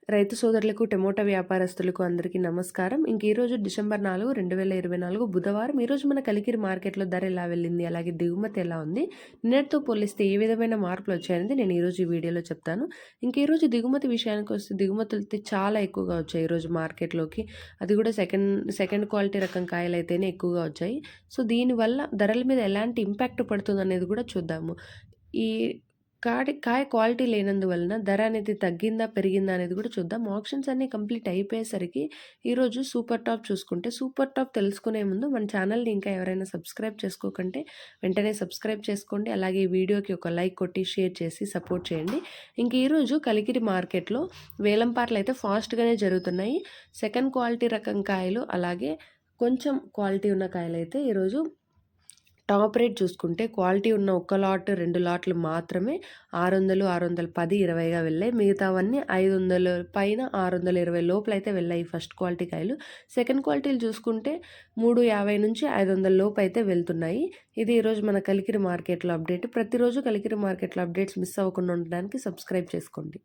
రైతు సోదరులకు, టమోటా వ్యాపారస్తులకు అందరికీ నమస్కారం. ఈరోజు డిసెంబర్ 4, 2024 బుధవారం. ఈరోజు మన కలికిరి మార్కెట్‌లో ధర ఎలా వెళ్ళింది? అలాగే దిగుమతి ఎలా ఉంది? నిన్నటితో పోలిస్తే ఏ విధమైన మార్పులొచ్చాయనేది నేను ఈరోజు ఈ వీడియోలో చెప్తాను. ఈరోజు దిగుమతి విషయానికొస్తే దిగుమతులైతే చాలా ఎక్కువగా వచ్చాయి ఈరోజు మార్కెట్‌లోకి. అది కూడా సెకండ్ క్వాలిటీ రకం కాయలైతేనే ఎక్కువగా వచ్చాయి. సో, దీనివల్ల ధరల మీద ఎలాంటి ఇంపాక్ట్ పడుతుందనేది కూడా చూద్దాము. ఈ కాయ క్వాలిటీ లేనందువలన ధర అనేది తగ్గిందా, పెరిగిందా అనేది కూడా చూద్దాం. ఆప్షన్స్ అన్నీ కంప్లీట్ అయిపోయేసరికి ఈరోజు సూపర్ టాప్ చూసుకుంటే, సూపర్ టాప్ తెలుసుకునే ముందు మన ఛానల్‌ని ఇంకా ఎవరైనా సబ్స్క్రైబ్ చేసుకోకుంటే వెంటనే సబ్స్క్రైబ్ చేసుకోండి. అలాగే ఈ వీడియోకి ఒక లైక్ కొట్టి షేర్ చేసి సపోర్ట్ చేయండి. ఈరోజు కలికిరి మార్కెట్‌లో వేలంపాట్లయితే ఫాస్ట్‌గానే జరుగుతున్నాయి. సెకండ్ క్వాలిటీ రకం కాయలు అలాగే కొంచెం క్వాలిటీ ఉన్న కాయలైతే ఈరోజు టాప్ రేట్ చూసుకుంటే క్వాలిటీ ఉన్న ఒక్క లాట్, 2 లాట్లు మాత్రమే 600, 610, 20గా వెళ్ళాయి. మిగతావన్నీ 500 పైన 620 లోపలైతే వెళ్ళాయి ఫస్ట్ క్వాలిటీ కాయలు. సెకండ్ క్వాలిటీలు చూసుకుంటే 350 నుంచి 500 లోపు అయితే వెళ్తున్నాయి. ఇది ఈరోజు మన కలికిరి మార్కెట్‌లో అప్డేట్. ప్రతిరోజు కలికిరి మార్కెట్‌లో అప్డేట్స్ మిస్ అవ్వకుండా ఉండడానికి సబ్స్క్రైబ్ చేసుకోండి.